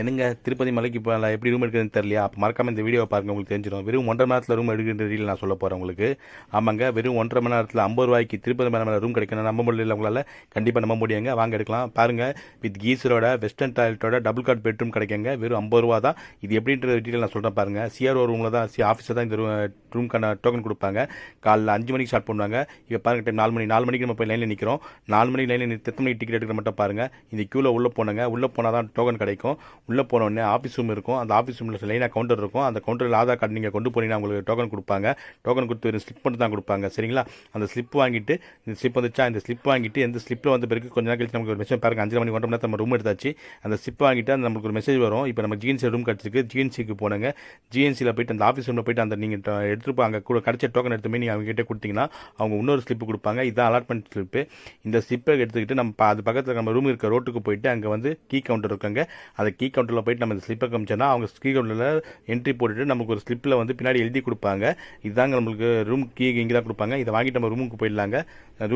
என்னங்க திருப்பதி மலைக்கு போகலாம் எப்படி ரூம் எடுக்கிறதுன்னு தெரியலையா? அப்போ மறக்காம இந்த வீடியோவை பாருங்க, உங்களுக்கு தெரிஞ்சிடும். வெறும் 1.5 மணி நேரத்தில் ரூம் எடுக்கிற ரீல் நான் சொல்ல போகிறேன் உங்களுக்கு. ஆமாங்க, வெறும் 1.5 மணி நேரத்தில் 50 ரூபாய்க்கு திருப்பதி மலை ரூம் கிடைக்கணும். நம்ப முடியல உங்களால்? கண்டிப்பாக நம்ப முடியுங்க. வாங்க எடுக்கலாம். பாருங்கள், வித் கீசரோட வெஸ்டர்ன் டாய்லெட்டோட டபுள் காட் பெட்ரூம் கிடைக்குங்க. வெறும் 50 ரூபா தான். இது எப்படின்ற டீட்டெயில் நான் சொல்கிறேன் பாருங்கள். சிஆர்ஓ ரூமில் தான், ஆஃபீஸில் தான் இந்த ரூம்க்கான டோக்கன் கொடுப்பாங்க. காலைல 5 மணிக்கு ஸ்டார்ட் பண்ணுவாங்க. இப்போ பாருங்க, டைம் 4 மணிக்கு நம்ம போய் லைனில் நிற்கிறோம். 4 மணிக்கு லைனில் எத்தனை மணிக்கு டிக்கெட் எடுக்கிற மட்டும் பாருங்கள். இந்த க்யூவில் உள்ளே போனாங்க. உள்ளே போனால் தான் டோக்கன் கிடைக்கும். உள்ளே போனோடனே ஆஃபீஸ் ரூம் இருக்கும். அந்த ஆஃபீஸ் ரூமில் லைனாக கவுண்டர் இருக்கும். அந்த கவுண்டரில் ஆதார் கார்டு நீங்கள் கொண்டு போனீங்கன்னா உங்களுக்கு டோக்கன் கொடுப்பாங்க. டோக்கன் கொடுத்து ஒரு ஸ்லிப் மட்டும் தான் கொடுப்பாங்க. சரிங்களா? அந்த ஸ்லிப் வாங்கிட்டு, இந்த ஸ்லிப் வந்துச்சா, இந்த ஸ்லிப் வாங்கிட்டு எந்த ஸ்லிப்பில் வந்த பிறகு கொஞ்ச நேரம் கழிச்சு நமக்கு ஒரு மெசேஜ் பாருங்கள். 5 மணிக்கு 1 மணி நேரத்தில் நம்ம ரூம் எடுத்தாச்சு. அந்த ஸ்லிப் வாங்கிட்டு அந்த நமக்கு ஒரு மெசேஜ் வரும். இப்போ நம்ம ஜிஎன்சி ரூம் கிடச்சிருக்கு. ஜிஎன்சிக்கு போனாங்க. ஜிஎன்சியில் போயிட்டு அந்த ஆஃபீஸ் ரூமில் போயிட்டு அந்த நீங்கள் எடுத்துட்டு அங்கே கூட கிடைச்ச டோக்கன் எடுத்து போய் நீங்கள் அவங்க கிட்டே கொடுத்தீங்கன்னா அவங்க இன்னொரு ஸ்லிப்பு கொடுப்பாங்க. இதுதான் அலாட்மெண்ட் ஸ்லிப்பு. இந்த ஸ்லிப்பை எடுத்துக்கிட்டு நம்ம அது பக்கத்தில் நம்ம ரூம் இருக்க ரோட்டுக்கு போயிட்டு அங்கே வந்து கீ கவுண்டர் இருக்காங்க. அந்த கீ கவுண்டரில் போயிட்டு நம்ம இந்த ஸ்லிப்பை காமிச்சோன்னா அவங்க கீ கவுண்டரில் என்ட்ரி போட்டுட்டு நமக்கு ஒரு ஸ்லிப்பில் வந்து பின்னாடி எழுதி கொடுப்பாங்க. இதுதாங்க நம்மளுக்கு ரூம் கீ இங்கே தான் கொடுப்பாங்க. இதை வாங்கிட்டு நம்ம ரூமுக்கு போயிடலாங்க.